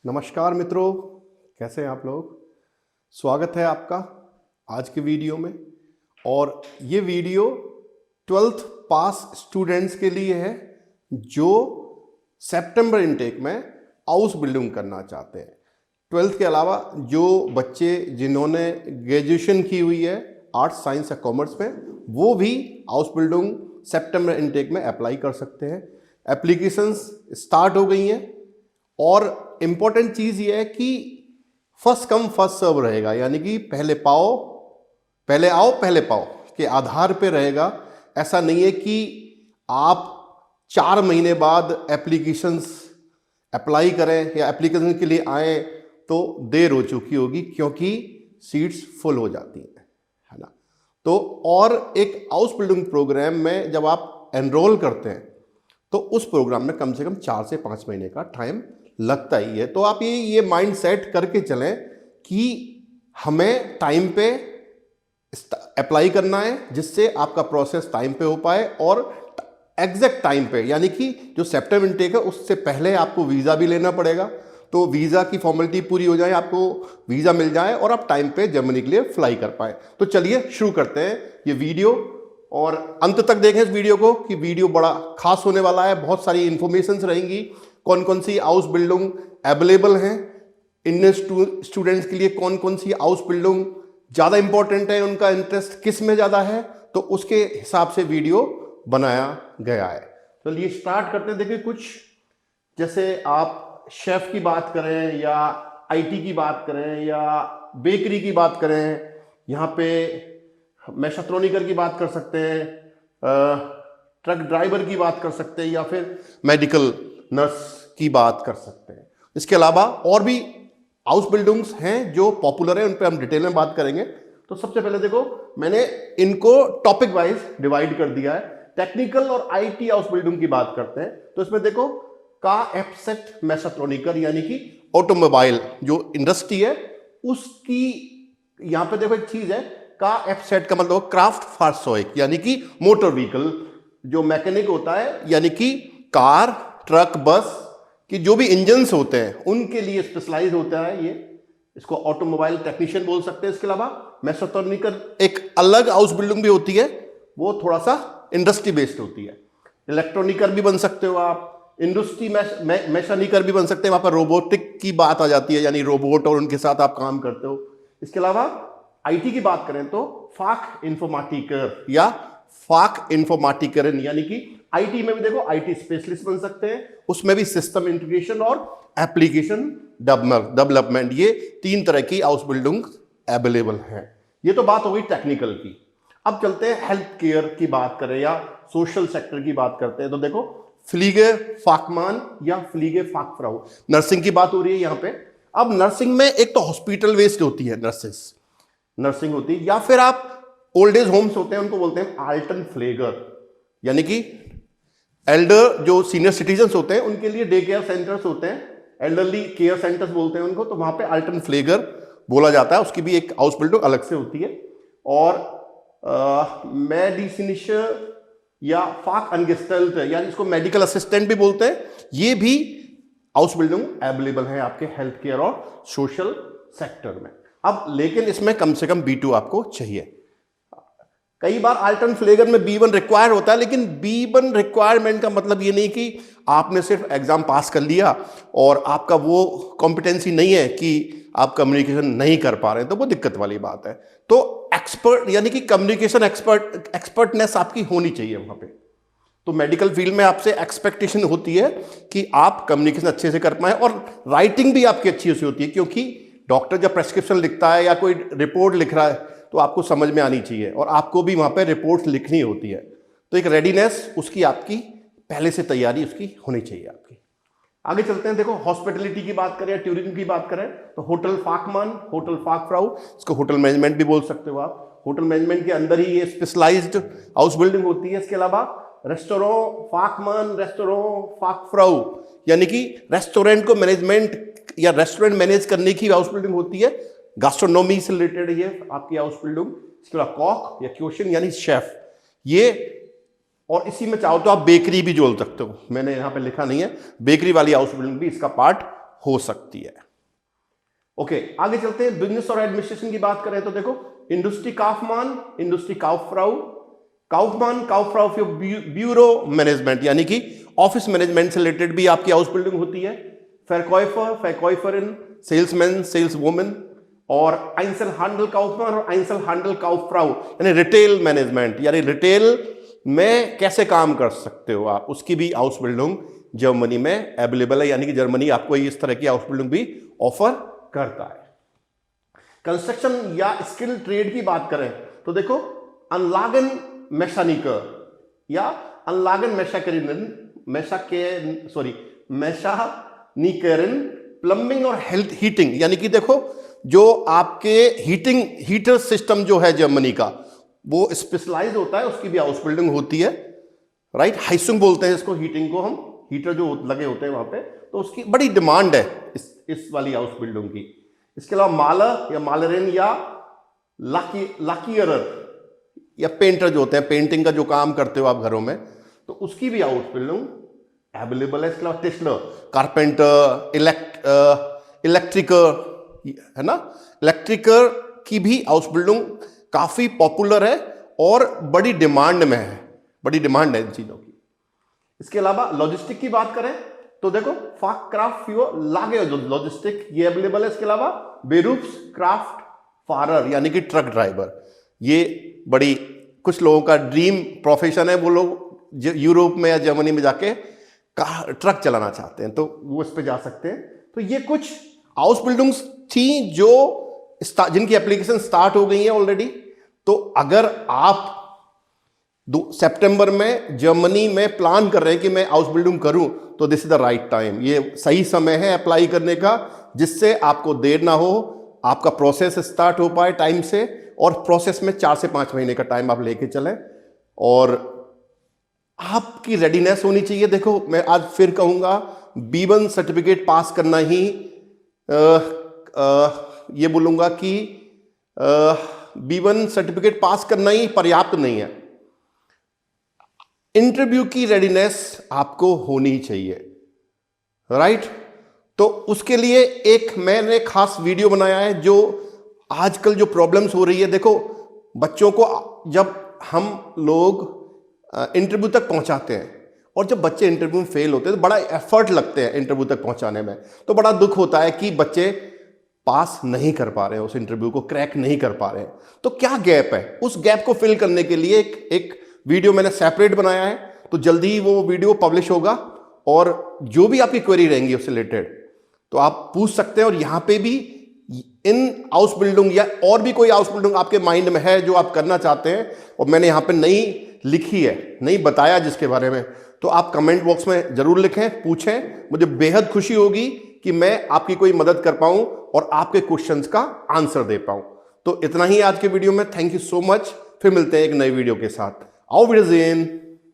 नमस्कार मित्रों, कैसे हैं आप लोग। स्वागत है आपका आज के वीडियो में। और ये वीडियो 12th पास स्टूडेंट्स के लिए है जो सितंबर इनटेक में हाउस बिल्डिंग करना चाहते हैं। 12th के अलावा जो बच्चे जिन्होंने ग्रेजुएशन की हुई है आर्ट्स साइंस या कॉमर्स में, वो भी हाउस बिल्डिंग सितंबर इनटेक में अप्लाई कर सकते हैं। एप्लीकेशंस स्टार्ट हो गई हैं और इंपॉर्टेंट चीज ये है कि फर्स्ट कम फर्स्ट सर्व रहेगा, यानी कि पहले आओ पहले पाओ के आधार पे रहेगा। ऐसा नहीं है कि आप 4 महीने बाद एप्लीकेशंस अप्लाई करें या एप्लीकेशन के लिए आए तो देर हो चुकी होगी, क्योंकि सीट्स फुल हो जाती हैं, है ना। तो और एक हाउस बिल्डिंग प्रोग्राम में जब आप एनरोल करते हैं तो उस प्रोग्राम में कम से कम 4 से 5 महीने का टाइम लगता ही है। तो आप ये माइंड सेट करके चलें कि हमें टाइम पे अप्लाई करना है, जिससे आपका प्रोसेस टाइम पे हो पाए और एग्जैक्ट टाइम पे, यानी कि जो सितंबर इनटेक है उससे पहले आपको वीज़ा भी लेना पड़ेगा। तो वीज़ा की फॉर्मेलिटी पूरी हो जाए, आपको वीज़ा मिल जाए और आप टाइम पे जर्मनी के लिए फ्लाई कर पाए। तो चलिए शुरू करते हैं ये वीडियो, और अंत तक देखें इस वीडियो को कि वीडियो बड़ा खास होने वाला है। बहुत सारी इंफॉर्मेशंस रहेंगी, कौन कौन सी हाउस बिल्डिंग अवेलेबल हैं इंडियन स्टूडेंट्स के लिए, कौन कौन सी हाउस बिल्डिंग ज़्यादा इंपॉर्टेंट है, उनका इंटरेस्ट किस में ज़्यादा है, तो उसके हिसाब से वीडियो बनाया गया है। चलिए स्टार्ट करते हैं। देखिए, कुछ जैसे आप शेफ की बात करें या आईटी की बात करें या बेकरी की बात करें, यहाँ पे मैशेट्रोनिकर की बात कर सकते हैं, ट्रक ड्राइवर की बात कर सकते हैं, या फिर मेडिकल नर्स की बात कर सकते हैं। इसके अलावा और भी हाउस बिल्डिंग्स हैं जो पॉपुलर है, उन पे हम डिटेल में बात करेंगे। तो सबसे पहले देखो, मैंने इनको टॉपिक वाइज डिवाइड कर दिया है। टेक्निकल और आईटी हाउस बिल्डिंग की बात करते हैं तो इसमें देखो का एफसेट मैशेट्रोनिकर, यानी कि ऑटोमोबाइल जो इंडस्ट्री है उसकी, यहां पे देखो एक चीज है, का एफसेट का मतलब क्राफ्ट फारसोइक, यानी कि मोटर व्हीकल जो मैकेनिक होता है, यानी कि कार ट्रक बस कि जो भी इंजन्स होते हैं उनके लिए स्पेशलाइज होता है ये, इसको ऑटोमोबाइल टेक्नीशियन बोल सकते हैं। इसके अलावा मैशेट्रोनिकर एक अलग हाउस बिल्डिंग भी होती है, वो थोड़ा सा इंडस्ट्री बेस्ड होती है। इलेक्ट्रॉनिकर भी बन सकते हो आप, इंडस्ट्री मैशेनिकर भी बन सकते हैं, वहां पर रोबोटिक की बात आ जाती है, यानी रोबोट और उनके साथ आप काम करते हो। इसके अलावा आईटी की बात करें तो फाक इंफॉर्मेटिकर या फाक इंफॉर्मेटिकरन, यानी कि आईटी में भी देखो आईटी स्पेशलिस्ट बन सकते हैं, उसमें भी सिस्टम इंटीग्रेशन और एप्लीकेशन डेवलपमेंट, ये 3 तरह की हाउस बिल्डिंग अवेलेबल हैं। ये तो बात हो गई टेक्निकल की। अब चलते हैं हेल्थ केयर की बात करें या सोशल सेक्टर की बात करते हैं तो देखो फ्लीगे फाकमान या फ्लीगे फाकफ्राउ, नर्सिंग की बात हो रही है यहाँ पे। अब नर्सिंग में एक तो हॉस्पिटल बेस्ड होती है नर्सिंग होती है, या फिर आप ओल्ड एज होम्स होते हैं उनको बोलते हैं आल्टन फ्लेगर, यानी कि एल्डर जो सीनियर सिटीजन्स होते हैं उनके लिए डे केयर सेंटर्स होते हैं, एल्डरली केयर सेंटर्स बोलते हैं उनको, तो वहां पे आल्टन फ्लेगर बोला जाता है। उसकी भी एक हाउस बिल्डिंग अलग से होती है। और मेडिसिनिश या फाक अनगेस्टल्ट, यानी इसको मेडिकल असिस्टेंट भी बोलते हैं, ये भी हाउस बिल्डिंग अवेलेबल है आपके हेल्थ केयर और सोशल सेक्टर में। अब लेकिन इसमें कम से कम B2 आपको चाहिए। कई बार आल्टन फ्लेगर में B1 रिक्वायर होता है, लेकिन B1 रिक्वायरमेंट का मतलब ये नहीं कि आपने सिर्फ एग्जाम पास कर लिया और आपका वो कॉम्पिटेंसी नहीं है कि आप कम्युनिकेशन नहीं कर पा रहे हैं, तो वो दिक्कत वाली बात है। तो एक्सपर्ट, यानी कि कम्युनिकेशन एक्सपर्टनेस आपकी होनी चाहिए वहां पे। तो मेडिकल फील्ड में आपसे एक्सपेक्टेशन होती है कि आप कम्युनिकेशन अच्छे से कर पाए, और राइटिंग भी आपकी अच्छी से होती है, क्योंकि डॉक्टर जब प्रेस्क्रिप्शन लिखता है या कोई रिपोर्ट लिख रहा है तो आपको समझ में आनी चाहिए, और आपको भी वहां पे रिपोर्ट्स लिखनी होती है। तो एक रेडीनेस उसकी आपकी पहले से तैयारी उसकी होनी चाहिए आपकी। आगे चलते हैं। देखो हॉस्पिटलिटी की बात करें, टूरिज्म की बात करें तो होटल फाकमान, होटल फाकफ्राउ, इसको होटल मैनेजमेंट भी बोल सकते हो आप। होटल मैनेजमेंट के अंदर ही ये स्पेशलाइज्ड हाउस बिल्डिंग होती है। इसके अलावा रेस्टोरेंट फाकमान, रेस्टोरेंट फाकफ्राउ, यानी कि रेस्टोरेंट को मैनेजमेंट या रेस्टोरेंट मैनेज करने की हाउस बिल्डिंग होती है, गैस्ट्रोनॉमी से रिलेटेड ये आपकी हाउस बिल्डिंग। इसके अलावा कॉक या क्यूशन यानी शेफ, ये और इसी में चाहो तो आप बेकरी भी जोड़ सकते हो, मैंने यहां पे लिखा नहीं है, बेकरी वाली हाउस बिल्डिंग भी इसका पार्ट हो सकती है। ओके, आगे चलते हैं। बिजनेस और एडमिनिस्ट्रेशन की बात करें तो देखो, इंडस्ट्री काउफमान, इंडस्ट्री काउफ्राउ, काउफमान काउफ्राउ फॉर ब्यूरो मैनेजमेंट, यानी कि ऑफिस मैनेजमेंट से रिलेटेड भी आपकी हाउस बिल्डिंग होती है। फैरकॉइफर, फैरकॉइफरिन, सेल्समैन, सेल्स वुमेन, और आइंसल हैंडल काउफमान और आइंसल हैंडल काउफ्राउ, यानी रिटेल मैनेजमेंट, यानी रिटेल में कैसे काम कर सकते हो आप, उसकी भी हाउस बिल्डिंग जर्मनी में अवेलेबल है, यानी कि जर्मनी आपको इस तरह की हाउस बिल्डिंग भी ऑफर करता है। कंस्ट्रक्शन या स्किल ट्रेड की बात करें तो देखो, अनलागन मैशानिकर या अनलागन मैशानिकरिन, प्लम्बिंग और हेल्थ हीटिंग, यानी कि देखो जो आपके हीटर सिस्टम जो है जर्मनी का, वो स्पेशलाइज होता है, उसकी भी हाउस बिल्डिंग होती है, राइट। हाइसुंग बोलते हैं इसको, हीटिंग को हम, हीटर जो लगे होते हैं वहां पे, तो उसकी बड़ी डिमांड है इस वाली हाउस बिल्डिंग की। इसके अलावा मालर या मालरिन या लाकियरर या पेंटर जो होते हैं, पेंटिंग का जो काम करते हो आप घरों में, तो उसकी भी हाउस बिल्डिंग अवेलेबल है। इसके अलावा टिश्लर, कारपेंटर, इलेक्ट्रिकर, है ना, इलेक्ट्रिकर की भी हाउस बिल्डिंग काफी पॉपुलर है और बड़ी डिमांड में है, बड़ी डिमांड है इन चीजों की। इसके अलावा लॉजिस्टिक की बात करें तो देखो, फाक क्राफ्ट फ्यूअर लागे लॉजिस्टिक, ये अवेलेबल है। इसके अलावा बेरूप्स क्राफ्ट फारर, यानी कि ट्रक ड्राइवर, ये बड़ी कुछ लोगों का ड्रीम प्रोफेशन है, वो लोग यूरोप में या जर्मनी में जाके ट्रक चलाना चाहते हैं, तो वो इस पे जा सकते हैं। तो ये कुछ हाउस बिल्डिंग्स थी जो जिनकी एप्लीकेशन स्टार्ट हो गई है ऑलरेडी। तो अगर आप सितंबर में जर्मनी में प्लान कर रहे हैं कि मैं हाउस बिल्डिंग करूं, तो this is the right time, ये सही समय है अप्लाई करने का, जिससे आपको देर ना हो, आपका प्रोसेस स्टार्ट हो पाए टाइम से, और प्रोसेस में 4 से 5 महीने का टाइम आप लेके चलें, और आपकी रेडीनेस होनी चाहिए। देखो, मैं आज फिर कहूंगा, B1 सर्टिफिकेट पास करना ही ये बोलूंगा कि B1 सर्टिफिकेट पास करना ही पर्याप्त नहीं है, इंटरव्यू की रेडीनेस आपको होनी चाहिए, राइट। तो उसके लिए एक मैंने खास वीडियो बनाया है, जो आजकल जो प्रॉब्लम्स हो रही है, देखो बच्चों को जब हम लोग इंटरव्यू तक पहुंचाते हैं, और जब बच्चे इंटरव्यू में फेल होते हैं तो बड़ा एफर्ट लगते हैं इंटरव्यू तक पहुंचाने में, तो बड़ा दुख होता है कि बच्चे पास नहीं कर पा रहे हैं, उस इंटरव्यू को क्रैक नहीं कर पा रहे हैं। तो क्या गैप है, उस गैप को फिल करने के लिए एक वीडियो मैंने सेपरेट बनाया है, तो जल्दी ही वो वीडियो पब्लिश होगा, और जो भी आपकी क्वेरी रहेंगी उससे रिलेटेड तो आप पूछ सकते हैं। और यहां पे भी इन हाउस बिल्डिंग या और भी कोई हाउस बिल्डिंग आपके माइंड में है जो आप करना चाहते हैं, और मैंने यहां पे नई लिखी है, नहीं बताया जिसके बारे में, तो आप कमेंट बॉक्स में जरूर लिखें, पूछें, मुझे बेहद खुशी होगी कि मैं आपकी कोई मदद कर पाऊं और आपके क्वेश्चंस का आंसर दे पाऊं। तो इतना ही आज के वीडियो में, थैंक यू सो मच, फिर मिलते हैं एक नई वीडियो के साथ। Auf Wiedersehen!